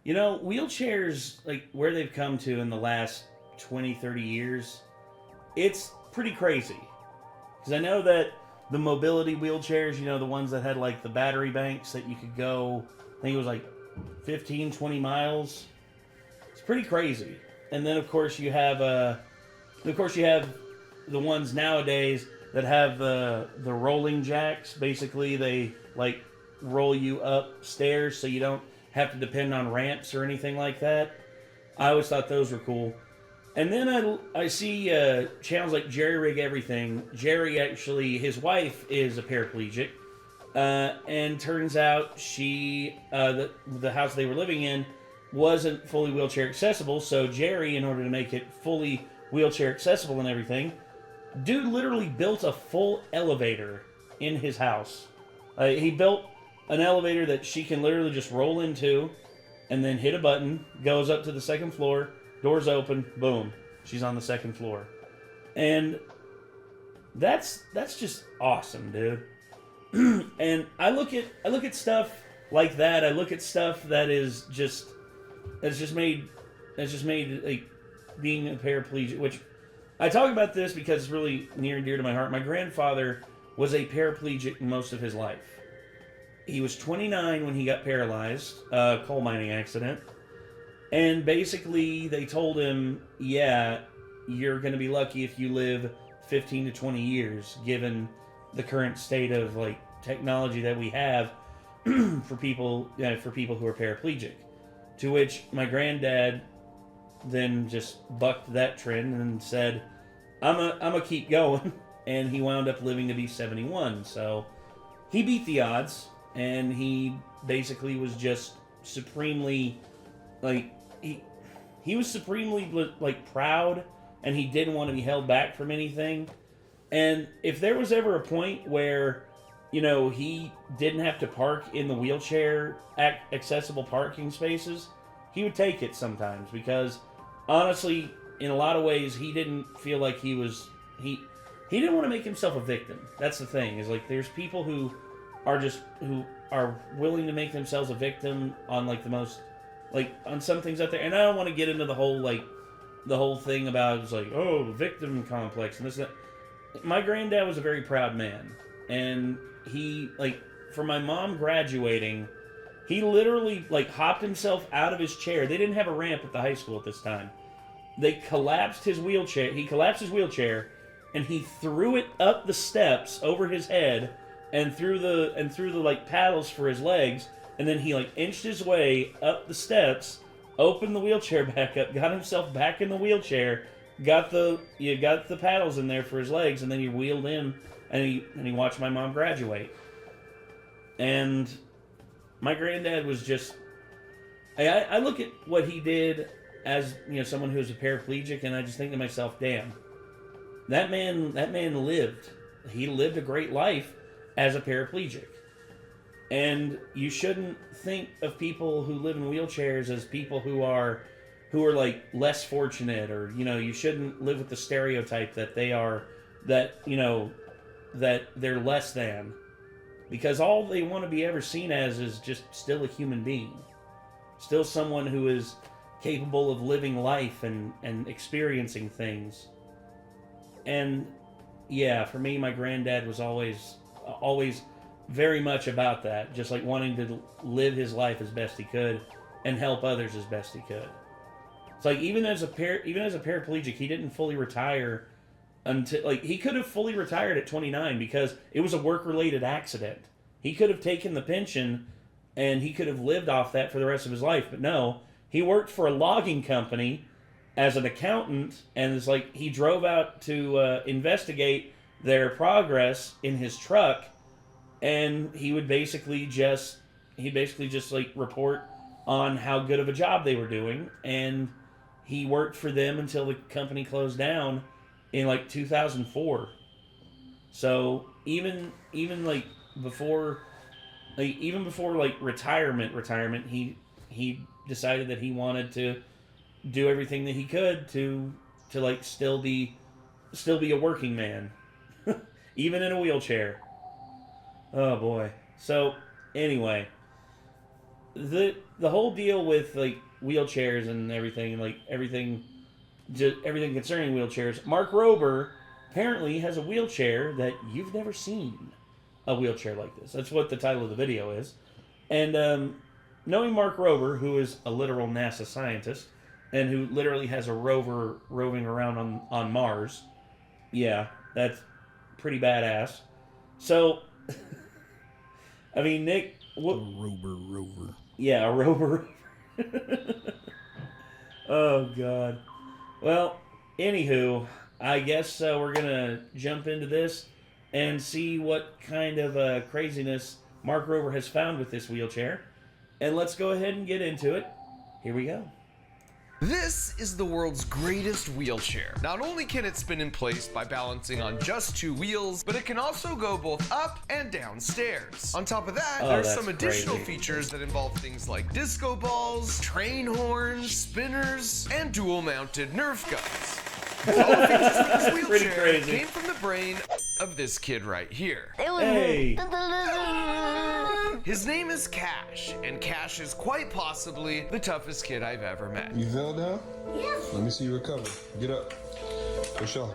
Wheelchairs, like where they've come to in the last 20, 30 years, it's pretty crazy. Because I know that the mobility wheelchairs, the ones that had like the battery banks that you could go, I think it was like 15, 20 miles. It's pretty crazy. And then of course you have the ones nowadays that have the rolling jacks. Basically, they like roll you upstairs so you don't have to depend on ramps or anything like that. I always thought those were cool. And then I see channels like Jerry Rig Everything. Jerry actually, his wife is a paraplegic, and turns out the house they were living in wasn't fully wheelchair accessible. So Jerry, in order to make it fully wheelchair accessible and everything, dude literally built a full elevator in his house. He built an elevator that she can literally just roll into, and then hit a button, goes up to the second floor. Doors open, boom, she's on the second floor. And that's just awesome, dude. And I look at stuff like that. I look at stuff that is just made like being a paraplegic, which I talk about this because it's really near and dear to my heart. My grandfather was a paraplegic most of his life. He was 29 when he got paralyzed, coal mining accident. And basically, they told him, yeah, you're going to be lucky if you live 15 to 20 years, given the current state of like technology that we have for people who are paraplegic. To which my granddad then just bucked that trend and said, I'm a keep going. And he wound up living to be 71. So he beat the odds, and he basically was just supremely like he was supremely like proud, and he didn't want to be held back from anything. And if there was ever a point where he didn't have to park in the wheelchair accessible parking spaces, he would take it sometimes, because honestly, in a lot of ways, he didn't feel like he didn't want to make himself a victim. That's the thing, is like there's people who are willing to make themselves a victim on like the most, like on some things out there. And I don't want to get into the whole thing about it's like, oh, victim complex and this and that. My granddad was a very proud man, and he, like, for my mom graduating, he literally like hopped himself out of his chair. They didn't have a ramp at the high school at this time. They collapsed his wheelchair. He collapsed his wheelchair, and he threw it up the steps over his head, and threw the like paddles for his legs, and then he like inched his way up the steps, opened the wheelchair back up, got himself back in the wheelchair, got the paddles in there for his legs, and then he wheeled in, and he watched my mom graduate. And my granddad was just, I look at what he did as someone who was a paraplegic, and I just think to myself, damn, that man lived. He lived a great life as a paraplegic. And you shouldn't think of people who live in wheelchairs as people who are like less fortunate, or you shouldn't live with the stereotype that that they're less than, because all they want to be ever seen as is just still a human being, still someone who is capable of living life and experiencing things. And yeah, for me, my granddad was always very much about that, just like wanting to live his life as best he could and help others as best he could. It's like even as a paraplegic, he didn't fully retire until, like, he could have fully retired at 29 because it was a work-related accident. He could have taken the pension and he could have lived off that for the rest of his life, but no, he worked for a logging company as an accountant, and it's like he drove out to investigate their progress in his truck, and he would basically just like report on how good of a job they were doing, and he worked for them until the company closed down in like 2004. So even like before like retirement, he decided that he wanted to do everything that he could to like still be a working man, even in a wheelchair. Oh boy. So anyway, the whole deal with like wheelchairs and everything, like everything concerning wheelchairs. Mark Rober apparently has a wheelchair that you've never seen. A wheelchair like this. That's what the title of the video is. And knowing Mark Rober, who is a literal NASA scientist and who literally has a rover roving around on Mars, yeah, that's pretty badass. So, I mean, Nick, what? A rover. Yeah, a rover. Oh God. Well, anywho, I guess we're gonna jump into this and see what kind of craziness Mark Rober has found with this wheelchair. And let's go ahead and get into it. Here we go. This is the world's greatest wheelchair. Not only can it spin in place by balancing on just 2 wheels, but it can also go both up and down stairs. On top of that, there's some additional features that involve things like disco balls, train horns, spinners, and dual-mounted Nerf guns. All the features for this wheelchair came from the brain of this kid right here. Hey! His name is Cash, and Cash is quite possibly the toughest kid I've ever met. You fell down? Yeah. Let me see you recover. Get up. Push off.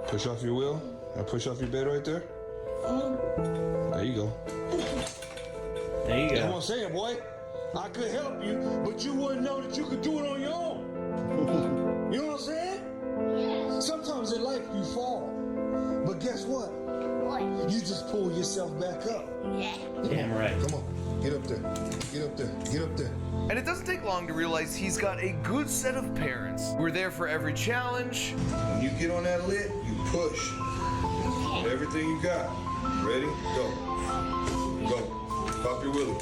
Push off your wheel. Now push off your bed right there. There you go. There you go. Come on, say it, boy. I could help you, but you wouldn't know that you could do it on your own. You know what I'm saying? Yeah. Sometimes in life you fall, but guess what? What? You just pull yourself back up. Yeah. Damn right. Come on. Get up there. Get up there. Get up there. And it doesn't take long to realize he's got a good set of parents who are there for every challenge. When you get on that lid, you push. With everything you got. Ready? Go. Go. Pop your wheelie.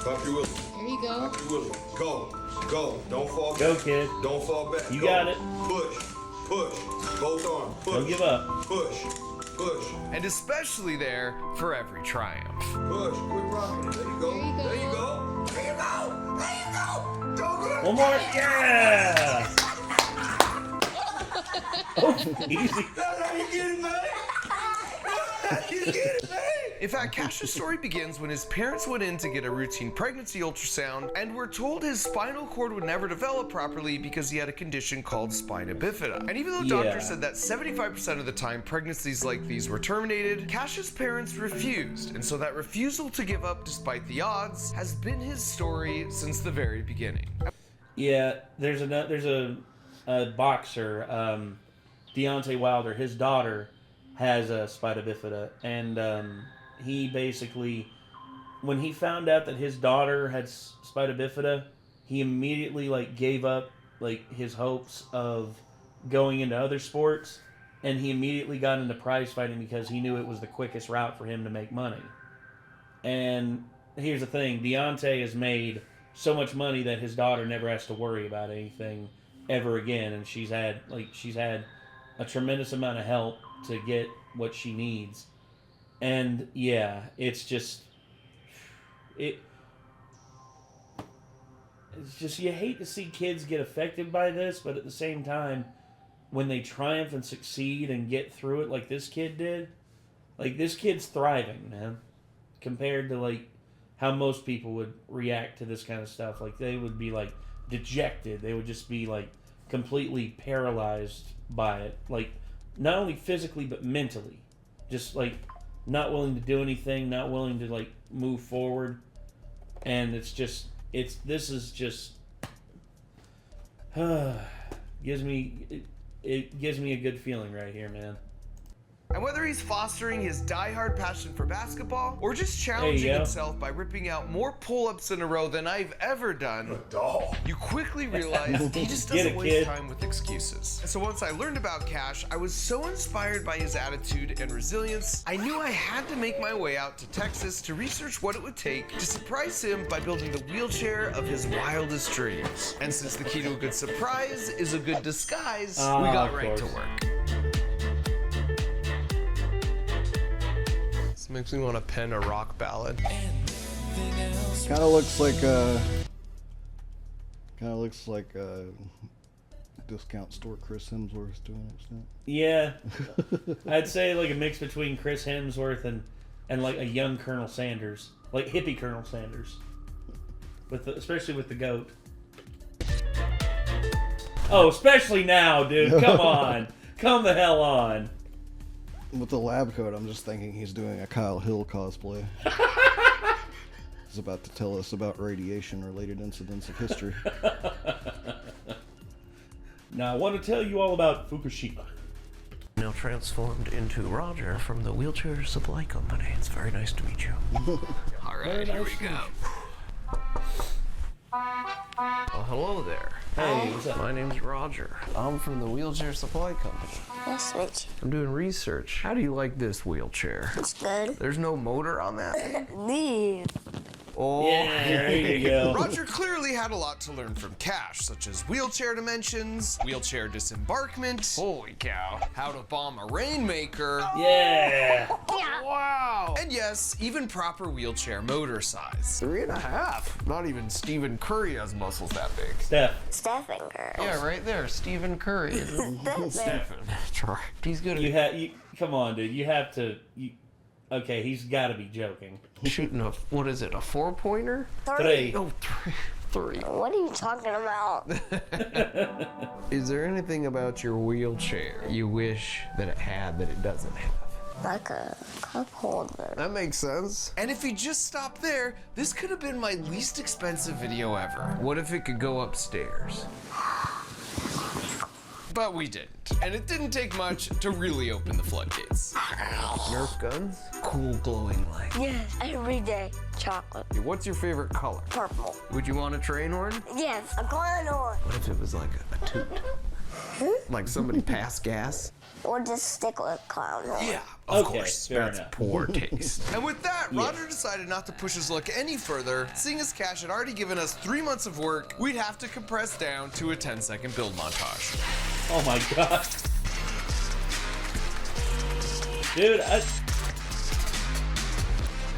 Pop your wheelie. There you go. Pop your wheelie. Go. Go. Don't fall back. Go, kid. Don't fall back. You go. got it. Push. Push. Both arms. Push. Don't give up. Push. Push. And especially there for every triumph. Push. Quit rocking. There you go. There you There you go. go. There you go. There you go. Don't go. One more. Yeah! Oh, easy. That's how you get it, man. You get it, man. In fact, Cash's story begins when his parents went in to get a routine pregnancy ultrasound and were told his spinal cord would never develop properly because he had a condition called spina bifida. And even though doctors said that 75% of the time pregnancies like these were terminated, Cash's parents refused. And so that refusal to give up despite the odds has been his story since the very beginning. Yeah, there's a boxer, Deontay Wilder. His daughter has a spina bifida, and he basically, when he found out that his daughter had spina bifida, he immediately gave up his hopes of going into other sports, and he immediately got into prize fighting because he knew it was the quickest route for him to make money. And here's the thing, Deontay has made so much money that his daughter never has to worry about anything ever again, and she's had a tremendous amount of help to get what she needs. And yeah, it's just you hate to see kids get affected by this, but at the same time, when they triumph and succeed and get through it like this kid did, this kid's thriving, man, compared to how most people would react to this kind of stuff. They would be dejected. They would just be completely paralyzed by it, not only physically but mentally, just not willing to do anything, not willing to move forward. And this is just gives me a good feeling right here, man. And whether he's fostering his die-hard passion for basketball or just challenging himself by ripping out more pull-ups in a row than I've ever done, you quickly realize he just doesn't waste time with excuses. And so once I learned about Cash, I was so inspired by his attitude and resilience, I knew I had to make my way out to Texas to research what it would take to surprise him by building the wheelchair of his wildest dreams. And since the key to a good surprise is a good disguise, we got right to work. Makes me want to pen a rock ballad. Kind of looks like a discount store Chris Hemsworth's to an extent. Yeah, I'd say a mix between Chris Hemsworth and a young Colonel Sanders, hippie Colonel Sanders. especially with the goat. Oh, especially now, dude. Come on. Come the hell on. With the lab coat, I'm just thinking he's doing a Kyle Hill cosplay. He's about to tell us about radiation-related incidents of history. Now, I want to tell you all about Fukushima. Now transformed into Roger from the Wheelchair Supply Company. It's very nice to meet you. All right, here we go. Well, hello there. Hey, what's up? My name's Roger. I'm from the Wheelchair Supply Company. Nice to meet I'm doing research. How do you like this wheelchair? you. It's good. There's no motor on that? Neat. Oh, Yeah, there you go. Roger clearly had a lot to learn from Cash, such as wheelchair dimensions, wheelchair disembarkment, holy cow. how to bomb a rainmaker, Yeah. Wow. and yes, even proper wheelchair motor size. 3.5. Not even Stephen Curry has muscles that big. Steph. Steffinger. Yeah, right there. Stephen Curry. Stephen. That's right. He's good You at come on, dude. You have to. Okay, he's got to be joking. shooting a, what is it, a 4-pointer? Three. Oh, three. What are you talking about? Is there anything about your wheelchair you wish that it had that it doesn't have? Like a cup holder. That makes sense. And if he just stopped there, this could have been my least expensive video ever. What if it could go upstairs? But we didn't. And it didn't take much to really open the floodgates. Nerf guns? Cool glowing light. Yes, every day. Chocolate. What's your favorite color? Purple. Would you want a train horn? Yes, a condor. What if it was like a toot? Like somebody passed gas? Or just stick with a clown. Yeah, of Okay, course. fair That's enough. poor taste. And with that, Roger decided not to push his luck any further. Seeing as Cash had already given us 3 months of work, we'd have to compress down to a 10-second build montage. Oh my god. Dude, And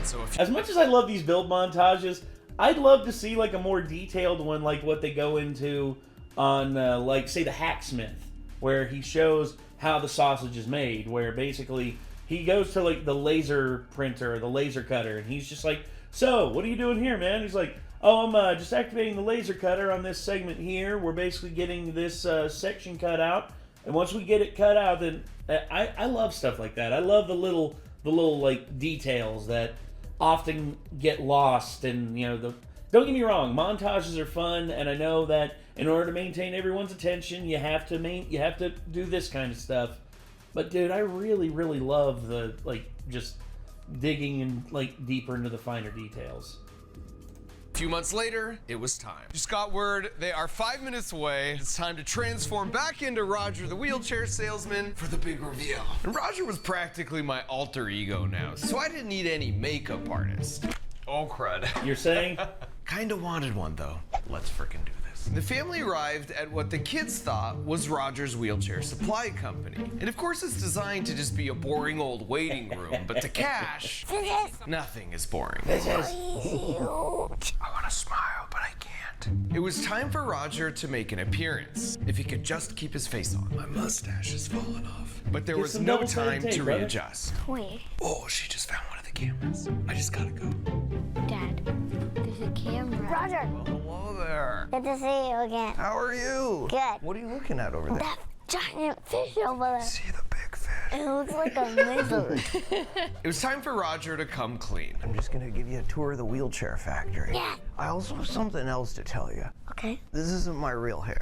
so if as much as I love these build montages, I'd love to see like a more detailed one, like what they go into on, like, say, the Hacksmith, where he shows how the sausage is made, where basically he goes to like the laser printer, the laser cutter, and he's just like, so, what are you doing here, man? He's like, oh, I'm just activating the laser cutter on this segment here. We're basically getting this section cut out, and once we get it cut out, then I love stuff like that. I love the little like details that often get lost, and don't get me wrong, montages are fun, and I know that in order to maintain everyone's attention, you have to do this kind of stuff. But dude, I really, really love the just digging and deeper into the finer details. A few months later, it was time. Just got word they are 5 minutes away. It's time to transform back into Roger the wheelchair salesman for the big reveal. And Roger was practically my alter ego now, so I didn't need any makeup artist. Oh crud. You're saying? Kinda wanted one though. Let's frickin' do this. The family arrived at what the kids thought was Roger's Wheelchair Supply Company. And of course it's designed to just be a boring old waiting room, but to Cash, nothing is boring. I want to smile, but I can't. It was time for Roger to make an appearance. If he could just keep his face on. My mustache has fallen off. But there Get was some no double-sided time tape, to brother. readjust. Wait, Oh, she just found one of the cameras. I just gotta go. Dad, there's a camera. Roger, Hello there. good to see you again. How are you? Good. What are you looking at over there? That giant fish over there. See the big fish. It looks like a lizard. It was time for Roger to come clean. I'm just gonna give you a tour of the wheelchair factory. Yeah. I also have something else to tell you. Okay. This isn't my real hair.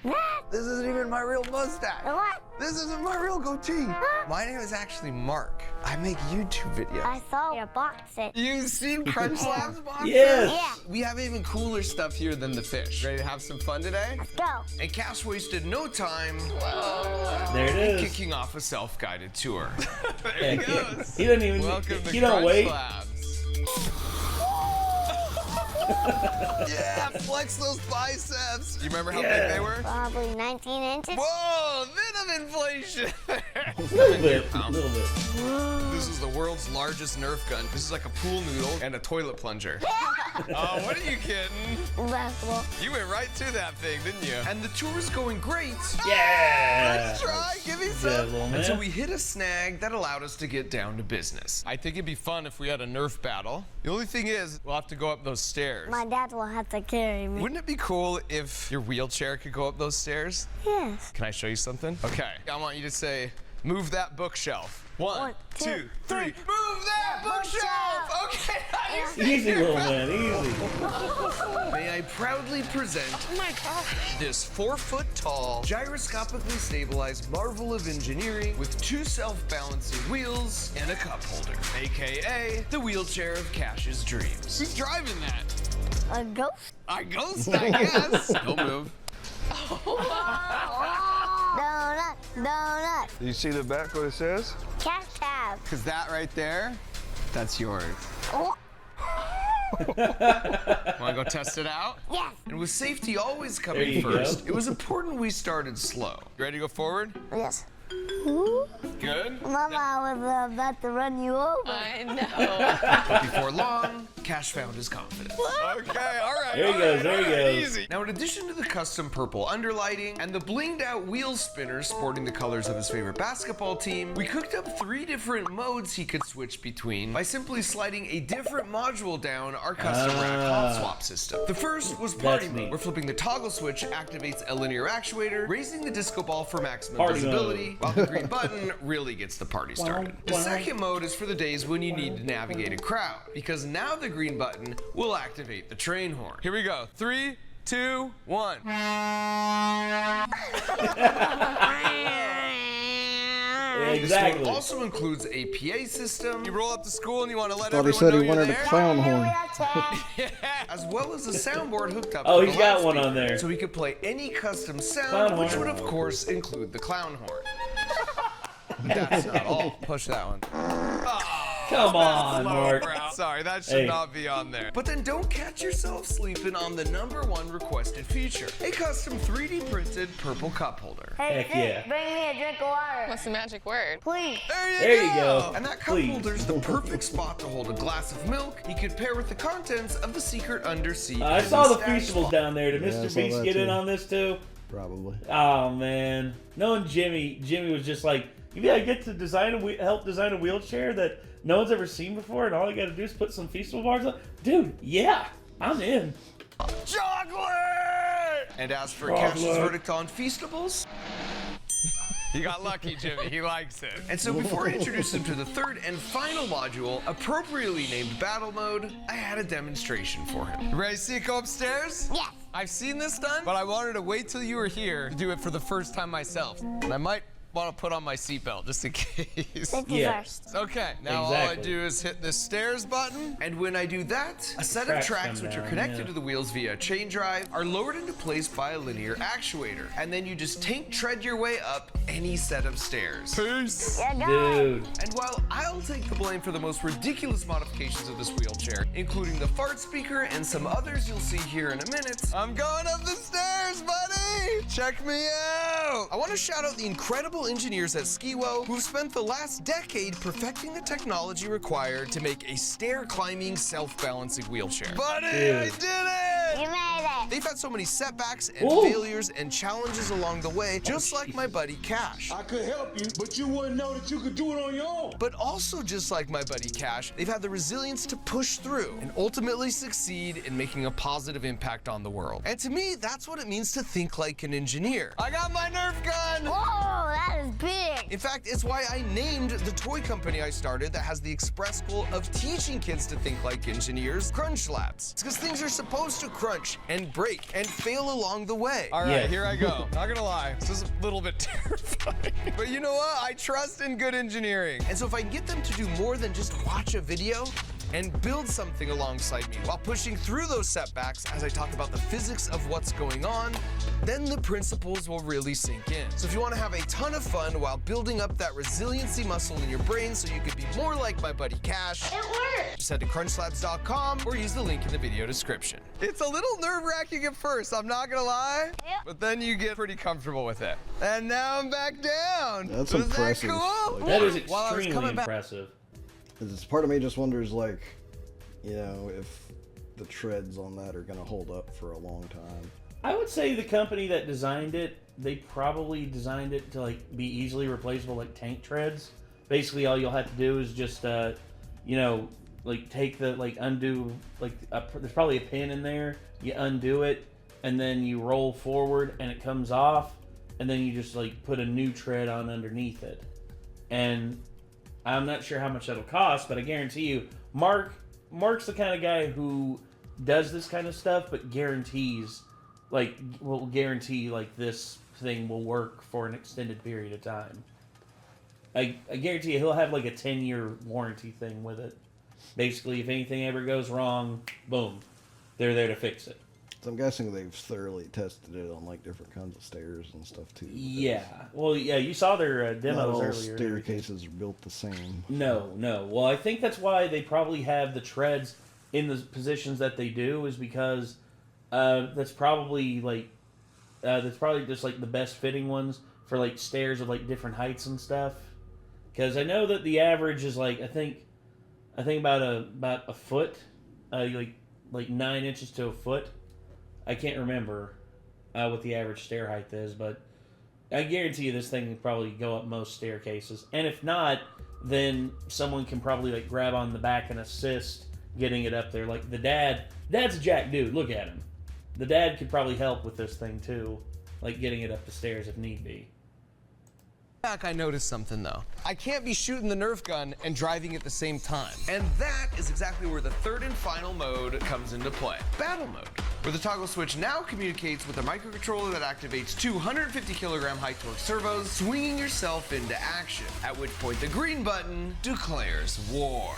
What? This isn't even my real mustache. What? This isn't my real goatee. My name is actually Mark. I make YouTube videos. I saw your box. You've seen Crunch Labs boxes? Yes. Yeah. We have even cooler stuff here than the fish. Ready to have some fun today? Let's go. And Cash wasted no time There it is. kicking off a self-guided tour. Yeah, There he goes. he doesn't even. Welcome to He don't Crunch wait. Labs. Yeah, flex those biceps. You remember how big they were? Probably 19 inches. Whoa, bit of inflation. A little bit. A little bit. This is the world's largest Nerf gun. This is like a pool noodle and a toilet plunger. Oh, what are you kidding? Basketball. You went right to that thing, didn't you? And the tour's going great. Yeah. Let's try. Give me Good some. little man. Until we hit a snag that allowed us to get down to business. I think it'd be fun if we had a Nerf battle. The only thing is, we'll have to go up those stairs. My dad will have to carry me. Wouldn't it be cool if your wheelchair could go up those stairs? Yes. Can I show you something? Okay. I want you to say, move that bookshelf. One, two, three. Move that bookshelf! Okay, nice. Easy, little man, easy. May I proudly present this 4-foot-tall, gyroscopically stabilized marvel of engineering with 2 self-balancing wheels and a cup holder, aka the wheelchair of Cash's dreams. Who's driving that? A ghost? A ghost, I guess. Don't move. Donut. Donut. You see the back what it says? Cash cab. Because that right there, that's yours. Oh. Want to go test it out? Yes. And with safety always There coming you first, go. it was important we started slow. You ready to go forward? Yes. Ooh. Good. Mama, I was about to run you over. I know. Before long, Cash found his confidence. Okay, all right. There he goes, there he goes. Easy. Now, in addition to the custom purple underlighting and the blinged out wheel spinners sporting the colors of his favorite basketball team, we cooked up 3 different modes he could switch between by simply sliding a different module down our custom rack hot swap system. The first was Party That's Mode, neat. where flipping the toggle switch activates a linear actuator, raising the disco ball for maximum Party visibility, while the green button really gets the party started. The wow. second mode is for the days when you need to navigate a crowd, because now the green button will activate the train horn. Here we go. 3, 2, 1. Exactly. This one also includes a PA system, You roll up to school and you want to let Thought he everyone said know he you're wanted a there? clown horn. as well as a soundboard hooked up Oh, to he's the got one loudspeaker, on there. so he could play any custom Clown sound, which horn. would of course include the clown horn. That's not all. Push that one. Come on, Mark. Sorry, that should Hey. not be on there. But then don't catch yourself sleeping on the #1 requested feature, a custom 3D printed purple cup holder. Hey, Heck Sid, yeah. bring me a drink of water. What's the magic word? Please. There you go. And that cup Please. holder's the perfect spot to hold a glass of milk he could pair with the contents of the secret undersea. I hidden saw the stash Feastables vault. down there. Did Yeah, I Mr. saw Beast that get in too. on this too? Probably. Oh man, knowing Jimmy was just like, maybe I get to help design a wheelchair that no one's ever seen before, and all I got to do is put some Feastable bars on. Dude, yeah, I'm in. Chocolate! And as for Oh, Cash's look. verdict on Feastables, You got lucky, Jimmy. He likes it. and so before I introduced him to the third and final module, appropriately named Battle Mode, I had a demonstration for him. You ready to see it go upstairs? Yes. I've seen this done, but I wanted to wait till you were here to do it for the first time myself. And I might want to put on my seatbelt just in case. Safety Yeah. first. Okay, now all I Exactly. do is hit the stairs button. And when I do that, a set of Tracks tracks come which are down, connected yeah. to the wheels via a chain drive are lowered into place by a linear actuator. And then you just tread your way up any set of stairs. Peace. Yeah, guys. Dude, And while I'll take the blame for the most ridiculous modifications of this wheelchair, including the fart speaker and some others you'll see here in a minute, I'm going up the stairs, buddy! Check me out! I want to shout out the incredible engineers at Skiwo who've spent the last decade perfecting the technology required to make a stair-climbing, self-balancing wheelchair. Buddy, Dude. I did it! You made it. They've had so many setbacks and Ooh. failures and challenges along the way, just like my buddy Cash. I could help you, but you wouldn't know that you could do it on your own. But also just like my buddy Cash, they've had the resilience to push through and ultimately succeed in making a positive impact on the world. And to me, that's what it means to think like an engineer. I got my Nerf gun! Whoa, that is big. In fact, it's why I named the toy company I started that has the express goal of teaching kids to think like engineers, Crunch Labs. It's because things are supposed to crunch and break and fail along the way. All right, Yeah. here I go. Not gonna lie, this is a little bit terrifying. But you know what? I trust in good engineering. And so if I can get them to do more than just watch a video and build something alongside me while pushing through those setbacks as I talk about the physics of what's going on, then the principles will really sink in. So if you want to have a ton of fun while building up that resiliency muscle in your brain so you can be more like my buddy Cash, It worked. just head to crunchlabs.com or use the link in the video description. It's a little nerve-wracking at first, I'm not gonna lie. Yep. But then you get pretty comfortable with it. And now I'm back down. That's Isn't impressive. that cool? Like, that is While I was extremely coming back- impressive. 'cause it's part of me just wonders, like, you know, if the treads on that are going to hold up for a long time. I would say the company that designed it, they probably designed it to like be easily replaceable, like tank treads. Basically, all you'll have to do is just, you know, like take the undo, there's probably a pin in there. You undo it, and then you roll forward, and it comes off, and then you just like put a new tread on underneath it. And I'm not sure how much that'll cost, but I guarantee you, Mark's the kind of guy who does this kind of stuff, but will guarantee this thing will work for an extended period of time. I guarantee you he'll have like a 10-year warranty thing with it. Basically, if anything ever goes wrong, boom, they're there to fix it. So I'm guessing they've thoroughly tested it on like different kinds of stairs and stuff too. Yeah. Well, yeah, you saw their demos not all earlier. Staircases are built the same. No. Well, I think that's why they probably have the treads in the positions that they do, is because that's probably just like the best fitting ones for like stairs of like different heights and stuff. Because I know that the average is like I think about a foot, like 9 inches to a foot. I can't remember what the average stair height is, but I guarantee you this thing can probably go up most staircases. And if not, then someone can probably like grab on the back and assist getting it up there. Like the dad's a jack dude. Look at him. The dad could probably help with this thing too, like getting it up the stairs if need be. I noticed something though. I can't be shooting the Nerf gun and driving at the same time. And that is exactly where the third and final mode comes into play. Battle mode, where the toggle switch now communicates with a microcontroller that activates 250 kilogram high torque servos, swinging yourself into action, at which point the green button declares war.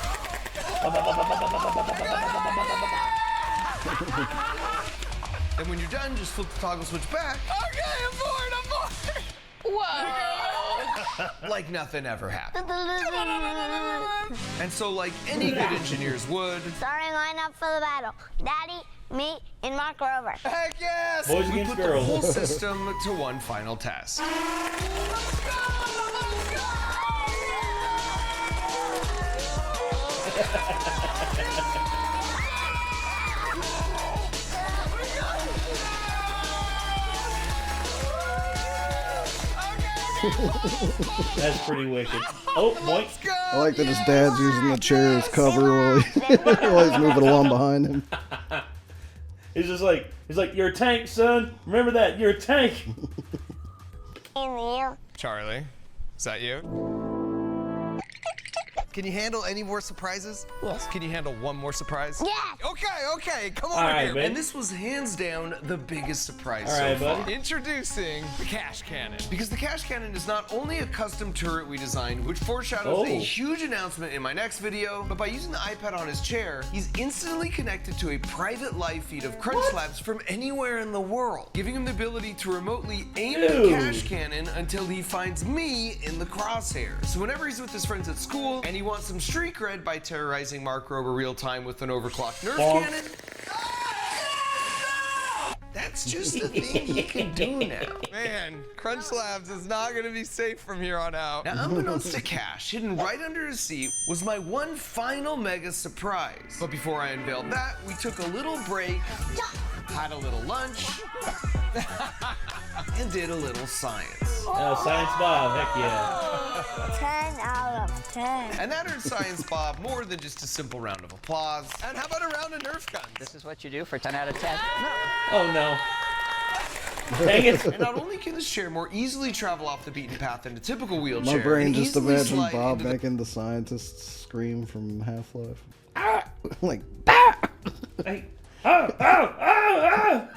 And when you're done, just flip the toggle switch back. Okay, I'm bored. Whoa! Like nothing ever happened. And so, like any good engineers would, Starting lineup for the battle. Daddy, me, and Mark Rover. Heck yes! Boys we against put girls. the whole system to one final test. That's pretty wicked. Oh, boy. I like that his dad's using the chair as cover while he's moving along behind him. He's like, you're a tank, son. Remember that, you're a tank. In the air. Charlie, is that you? Can you handle any more surprises? Yes. Can you handle one more surprise? Yes. Okay, come over All right, here. babe. And this was hands down the biggest surprise All so right, far. buddy. Introducing the cash cannon. Because the cash cannon is not only a custom turret we designed, which foreshadows a Oh. huge announcement in my next video, but by using the iPad on his chair, he's instantly connected to a private live feed of Crunch Labs from anywhere in the world, giving him the ability to remotely aim the Dude. cash cannon until he finds me in the crosshairs. So whenever he's with his friends at school and he wants some street cred by terrorizing Mark Rober real time with an overclocked Nerf Bonk. cannon, that's just a thing he can do now. Man, Crunch Labs is not gonna be safe from here on out. Now, unbeknownst to Cash, hidden right under his seat was my one final mega surprise. But before I unveiled that, we took a little break, had a little lunch, and did a little science. Science Bob, heck yeah. 10 out of 10. And that earned Science Bob more than just a simple round of applause. And how about a round of Nerf guns? This is what you do for 10 out of 10. Oh no. Dang it. And not only can this chair more easily travel off the beaten path than a typical wheelchair, My brain and just easily imagined slide Bob into the making the scientist scream from Half-Life. Like, Hey. Oh.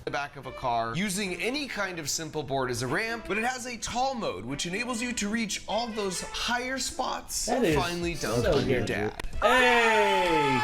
the back of a car using any kind of simple board as a ramp, but it has a tall mode which enables you to reach all those higher spots That and is finally dunk so on your good. dad. Hey.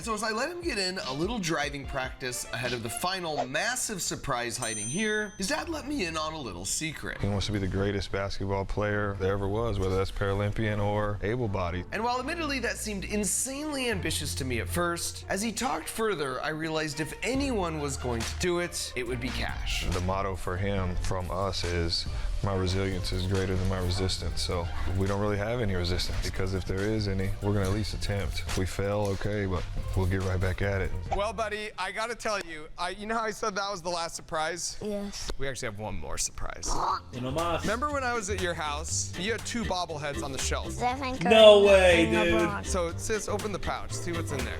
And so as I let him get in a little driving practice ahead of the final massive surprise hiding here, his dad let me in on a little secret. He wants to be the greatest basketball player there ever was, whether that's Paralympian or able-bodied. And while admittedly that seemed insanely ambitious to me at first, as he talked further, I realized if anyone was going to do it, it would be Cash. The motto for him from us is, my resilience is greater than my resistance. So we don't really have any resistance, because if there is any, we're gonna at least attempt. If we fail, okay, but we'll get right back at it. Well, buddy, I gotta tell you, you know how I said that was the last surprise? Yes. We actually have one more surprise. Remember Remember when I was at your house? You had 2 bobbleheads on the shelf. Stephen Curry No way, and dude. LeBron. So, sis, open the pouch, see what's in there.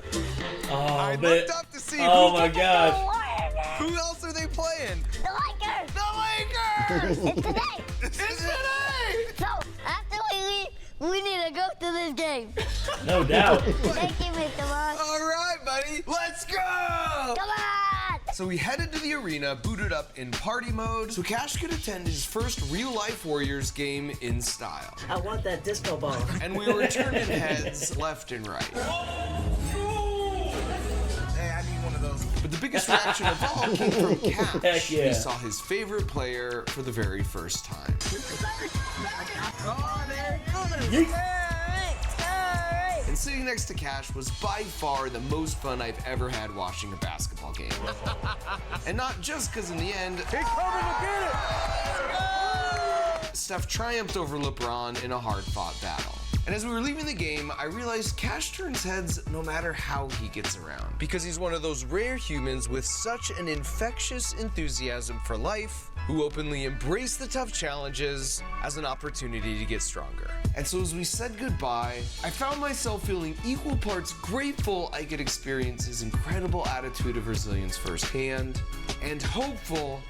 Oh, I but, looked up to see my gosh. who else are they playing? The Lakers. The Lakers! It's today. It's today! So after we leave, we need to go to this game. No doubt. Thank you, Mr. Moss. All right, buddy, let's go! Come on. So we headed to the arena, booted up in party mode, so Cash could attend his first real-life Warriors game in style. I want that disco ball. And we were turning heads left and right. Hey, I need one of those. But the biggest reaction of all came from Cash. Heck yeah. He saw his favorite player for the very first time. And sitting next to Cash was by far the most fun I've ever had watching a basketball game. And not just because in the end, Steph triumphed over LeBron in a hard-fought battle. And as we were leaving the game, I realized Cash turns heads no matter how he gets around. Because he's one of those rare humans with such an infectious enthusiasm for life, who openly embrace the tough challenges as an opportunity to get stronger. And so as we said goodbye, I found myself feeling equal parts grateful I could experience his incredible attitude of resilience firsthand, and hopeful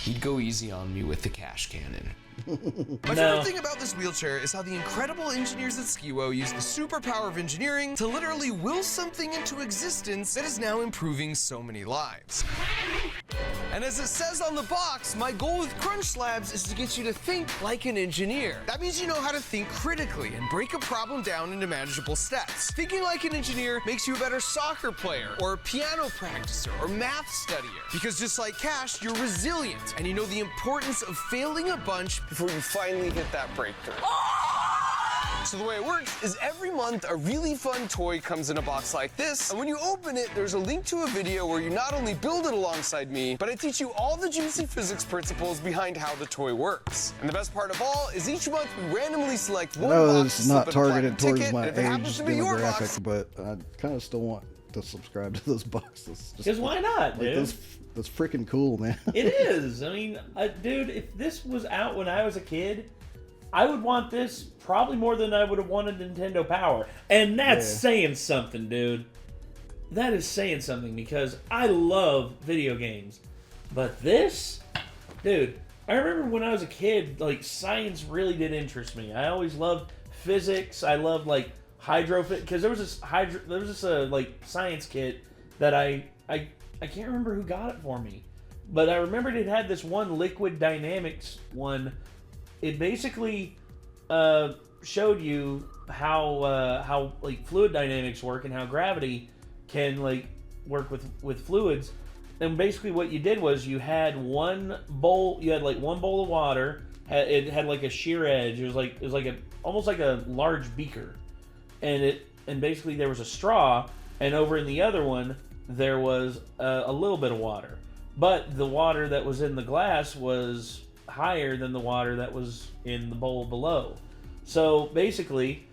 he'd go easy on me with the Cash cannon. My favorite thing about this wheelchair is how the incredible engineers at Skiwo use the superpower of engineering to literally will something into existence that is now improving so many lives. And as it says on the box, my goal with Crunch Slabs is to get you to think like an engineer. That means you know how to think critically and break a problem down into manageable steps. Thinking like an engineer makes you a better soccer player, or a piano practicer, or math studier. Because just like Cash, you're resilient, and you know the importance of failing a bunch before you finally hit that breakthrough. So the way it works is every month a really fun toy comes in a box like this, and when you open it, there's a link to a video where you not only build it alongside me, but I teach you all the juicy physics principles behind how the toy works. And the best part of all is each month we randomly select one No, box, it's not slip in a targeted platinum towards ticket, my and if it happens age to be your box, demographic, but I kind of still want to subscribe to those boxes. Because why not, dude? That's freaking cool, man. It is. I mean, dude, if this was out when I was a kid, I would want this probably more than I would have wanted Nintendo Power. And that's saying something, dude. That is saying something, because I love video games. But this, dude, I remember when I was a kid, like, science really did interest me. I always loved physics. I loved, like, because there was this like science kit that I can't remember who got it for me, but I remembered it had this one liquid dynamics one. It basically showed you how like fluid dynamics work and how gravity can like work with fluids. And basically what you did was you had one bowl of water. It had like a shear edge. It was like almost like a large beaker. And basically there was a straw, and over in the other one there was a little bit of water, but the water that was in the glass was higher than the water that was in the bowl below. So basically,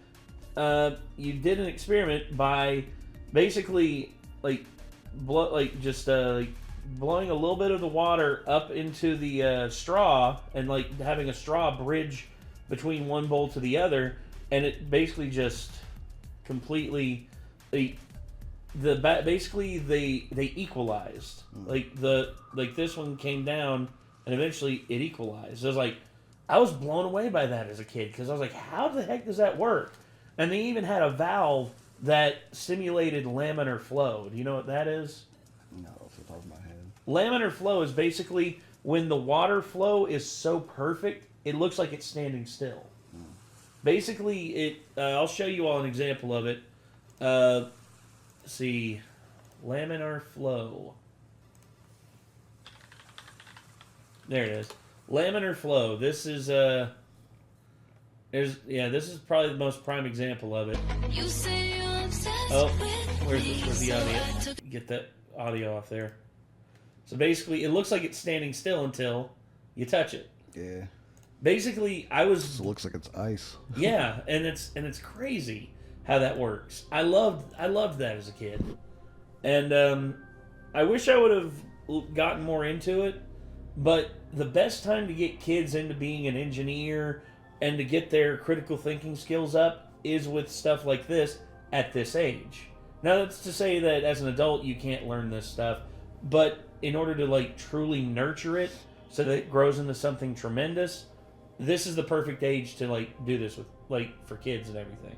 you did an experiment by basically blowing a little bit of the water up into the straw, and like having a straw bridge between one bowl to the other, and it basically just completely they equalized. Like this one came down and eventually it equalized. I was blown away by that as a kid, because I was like, how the heck does that work? And they even had a valve that simulated laminar flow. Do you know what that is? No, off the top of my head. Laminar flow is basically when the water flow is so perfect it looks like it's standing still. Basically, I'll show you all an example of it. See, Laminar Flow. There it is. Laminar Flow. This is this is probably the most prime example of it. Oh, where's the audio? Get that audio off there. So basically, it looks like it's standing still until you touch it. Yeah. Basically, It looks like it's ice. Yeah, and it's crazy how that works. I loved that as a kid, and I wish I would have gotten more into it. But the best time to get kids into being an engineer and to get their critical thinking skills up is with stuff like this at this age. Now, that's to say that as an adult you can't learn this stuff, but in order to like truly nurture it so that it grows into something tremendous, this is the perfect age to like do this with, like, for kids and everything.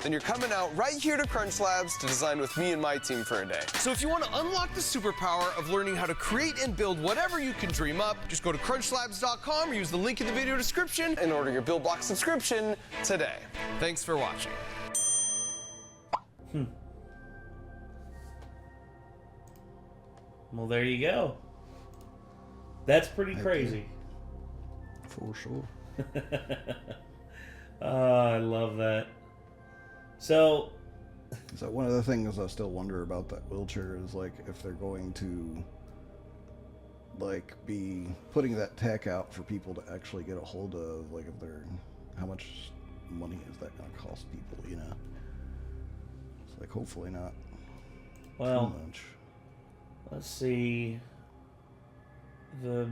Then you're coming out right here to Crunch Labs to design with me and my team for a day. So if you want to unlock the superpower of learning how to create and build whatever you can dream up, just go to crunchlabs.com or use the link in the video description and order your Build Block subscription today. Thanks for watching. Well, there you go. That's pretty crazy. For sure. I love that. So one of the things I still wonder about that wheelchair is, like, if they're going to, like, be putting that tech out for people to actually get a hold of, like, if they're, how much money is that going to cost people, you know? It's like, hopefully not well, too much. Let's see. Where's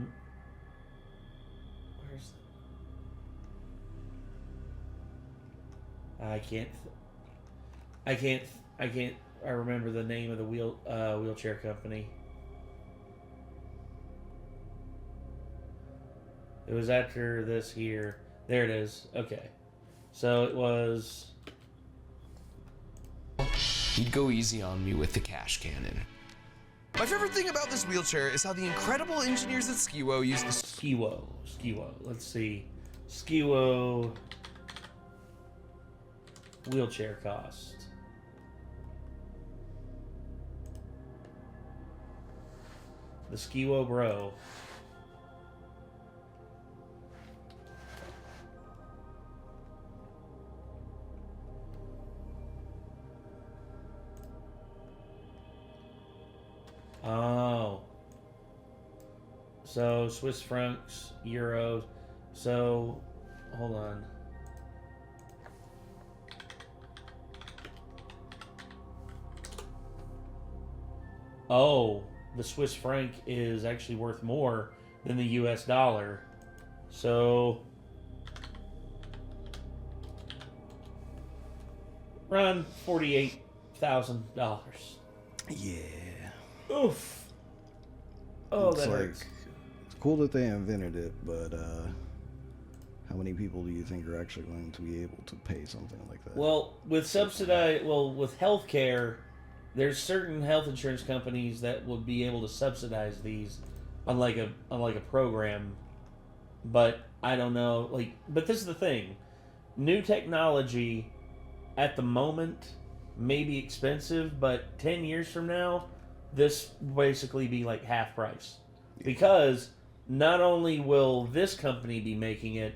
I remember the name of the wheelchair company. It was after this here. There it is. Okay. So it was... He'd go easy on me with the cash cannon. My favorite thing about this wheelchair is how the incredible engineers at Skiwo use the... Skiwo. Let's see. Skiwo... wheelchair cost. The Skiwo Bro. Oh. So, Swiss francs, euros. So, hold on. Oh, the Swiss franc is actually worth more than the US dollar. So, around $48,000. Yeah. Oof. Oh, it's that like, hurts. It's cool that they invented it, but how many people do you think are actually going to be able to pay something like that? Well, with with healthcare, there's certain health insurance companies that would be able to subsidize these on like a program, but I don't know. But this is the thing: new technology at the moment may be expensive, but 10 years from now, this will basically be like half price, because not only will this company be making it,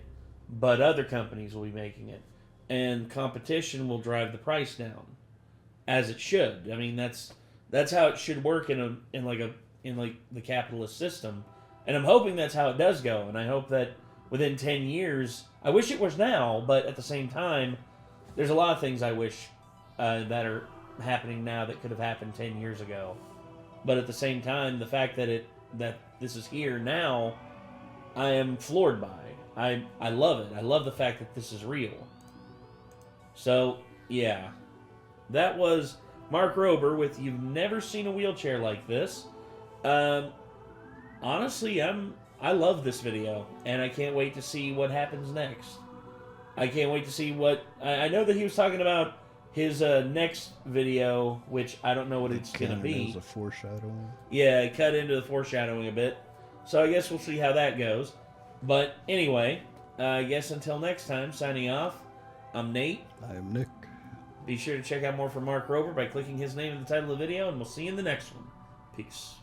but other companies will be making it, and competition will drive the price down. As it should. I mean, that's how it should work in the capitalist system, and I'm hoping that's how it does go. And I hope that within 10 years, I wish it was now, but at the same time, there's a lot of things I wish that are happening now that could have happened 10 years ago. But at the same time, the fact that this is here now, I am floored by. I love it. I love the fact that this is real. So yeah. That was Mark Rober with You've Never Seen a Wheelchair Like This. Honestly, I love this video, and I can't wait to see what happens next. I can't wait to see what... I know that he was talking about his next video, which I don't know what it's going to be. There's a foreshadowing. Yeah, it cut into the foreshadowing a bit. So I guess we'll see how that goes. But anyway, I guess until next time, signing off, I'm Nate. I am Nick. Be sure to check out more from Mark Rober by clicking his name in the title of the video, and we'll see you in the next one. Peace.